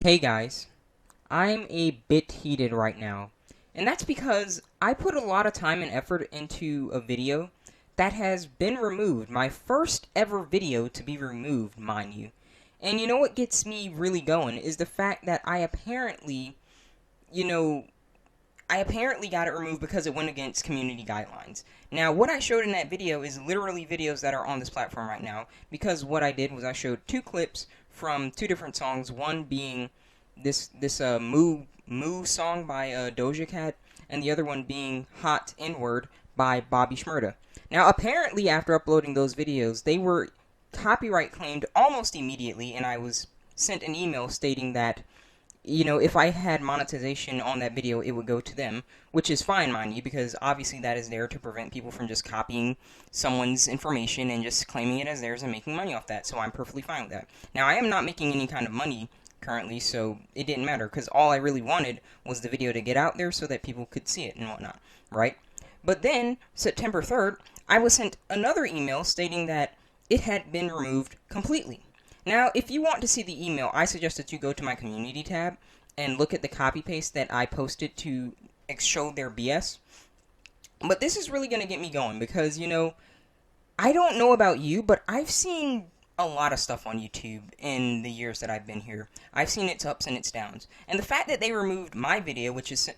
Hey guys, I'm a bit heated right now, and that's because I put a lot of time and effort into a video that has been removed. My first ever video to be removed, mind you. And you know what gets me really going is the fact that you know, I apparently got it removed because it went against community guidelines. Now, what I showed in that video is literally videos that are on this platform right now, because what I did was I showed two clips from two different songs, one being this Moo song by Doja Cat, and the other one being Hot N-Word by Bobby Shmurda. Now, apparently, after uploading those videos, they were copyright claimed almost immediately, and I was sent an email stating that if I had monetization on that video, it would go to them, which is fine, mind you, because obviously that is there to prevent people from just copying someone's information and just claiming it as theirs and making money off that, so I'm perfectly fine with that. Now, I am not making any kind of money currently, so it didn't matter, because all I really wanted was the video to get out there so that people could see it and whatnot, right? But then, September 3rd, I was sent another email stating that it had been removed completely. Now, if you want to see the email, I suggest that you go to my community tab and look at the copy paste that I posted to show their BS. But this is really going to get me going because, I don't know about you, but I've seen a lot of stuff on YouTube in the years that I've been here. I've seen its ups and its downs. And the fact that they removed my video, which is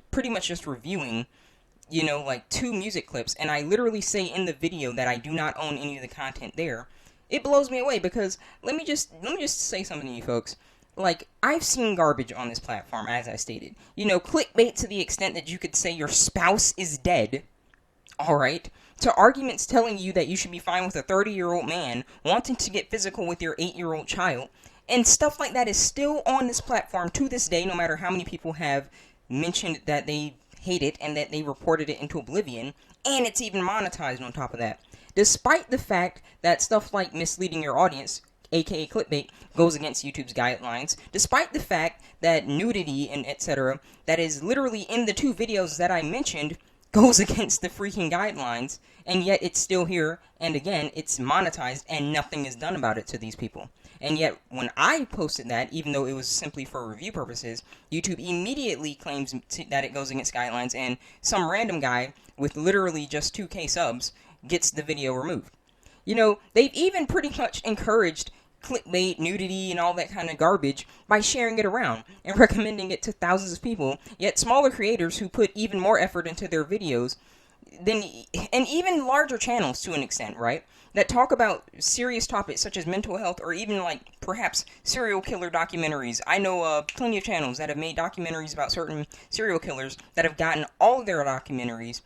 pretty much just reviewing like two music clips, and I literally say in the video that I do not own any of the content there, it blows me away because let me just say something to you folks. Like, I've seen garbage on this platform, as I stated. Clickbait to the extent that you could say your spouse is dead, alright? To arguments telling you that you should be fine with a 30-year-old man wanting to get physical with your 8-year-old child. And stuff like that is still on this platform to this day, no matter how many people have mentioned that they hate it and that they reported it into oblivion. And it's even monetized on top of that. Despite the fact that stuff like misleading your audience, aka clickbait, goes against YouTube's guidelines, despite the fact that nudity and etc., that is literally in the two videos that I mentioned, goes against the freaking guidelines, and yet it's still here, and again, it's monetized, and nothing is done about it to these people. And yet, when I posted that, even though it was simply for review purposes, YouTube immediately claims that it goes against guidelines, and some random guy with literally just 2K subs gets the video removed. They've even pretty much encouraged clickbait, nudity, and all that kind of garbage by sharing it around and recommending it to thousands of people, yet smaller creators who put even more effort into their videos than, and even larger channels to an extent, right? That talk about serious topics such as mental health or even like perhaps serial killer documentaries. I know plenty of channels that have made documentaries about certain serial killers that have gotten all of their documentaries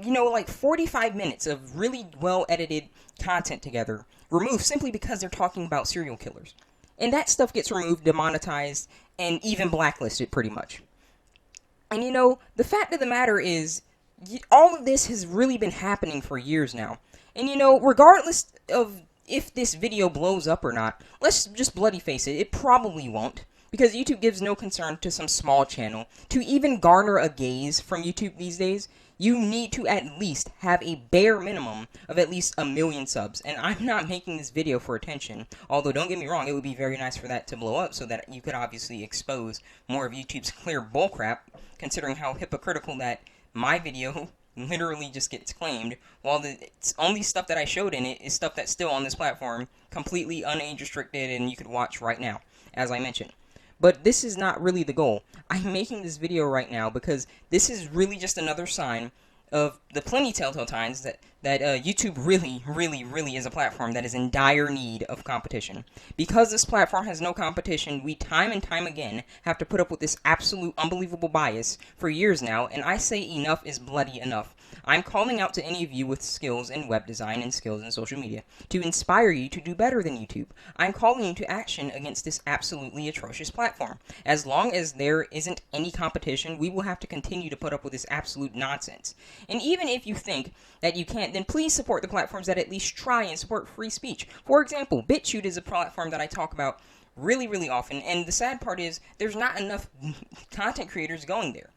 like 45 minutes of really well edited content together removed simply because they're talking about serial killers. And that stuff gets removed, demonetized, and even blacklisted pretty much. And the fact of the matter is, all of this has really been happening for years now. And regardless of if this video blows up or not, let's just bloody face it, it probably won't. Because YouTube gives no concern to some small channel. To even garner a gaze from YouTube these days, you need to at least have a bare minimum of at least 1 million subs. And I'm not making this video for attention. Although, don't get me wrong, it would be very nice for that to blow up so that you could obviously expose more of YouTube's clear bullcrap, considering how hypocritical that my video literally just gets claimed, while the only stuff that I showed in it is stuff that's still on this platform, completely unage restricted, and you could watch right now, as I mentioned. But this is not really the goal. I'm making this video right now because this is really just another sign of the plenty telltale signs that YouTube really is a platform that is in dire need of competition. Because this platform has no competition, we time and time again have to put up with this absolute unbelievable bias for years now, and I say enough is bloody enough. I'm calling out to any of you with skills in web design and skills in social media to inspire you to do better than YouTube. I'm calling you to action against this absolutely atrocious platform. As long as there isn't any competition, we will have to continue to put up with this absolute nonsense. And even if you think that you can't, then please support the platforms that at least try and support free speech. For example, BitChute is a platform that I talk about really often, and the sad part is there's not enough content creators going there.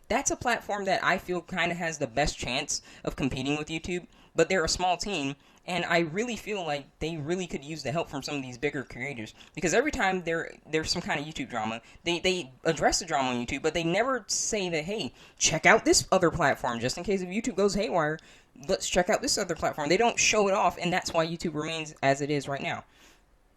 That's a platform that I feel kind of has the best chance of competing with YouTube, but they're a small team, And I really feel like they really could use the help from some of these bigger creators, because every time there's some kind of YouTube drama, they address the drama on YouTube, but they never say that, hey, check out this other platform, just in case if YouTube goes haywire, let's check out this other platform. They don't show it off, and that's why YouTube remains as it is right now.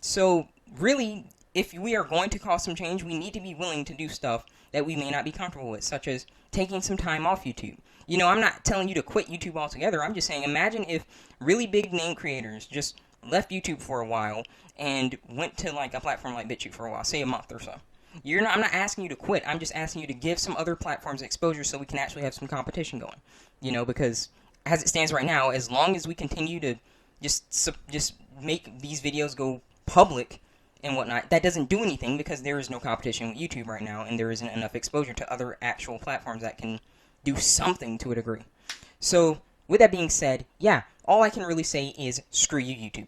So really, if we are going to cause some change, we need to be willing to do stuff that we may not be comfortable with, such as taking some time off YouTube. You know, I'm not telling you to quit YouTube altogether. I'm just saying, imagine if really big name creators just left YouTube for a while and went to like a platform like BitChute for a while, say a month or so. I'm not asking you to quit. I'm just asking you to give some other platforms exposure so we can actually have some competition going. You know, because as it stands right now, as long as we continue to just make these videos go public and whatnot, that doesn't do anything, because there is no competition with YouTube right now, and there isn't enough exposure to other actual platforms that can do something to a degree. So, with that being said, yeah, all I can really say is screw you, YouTube.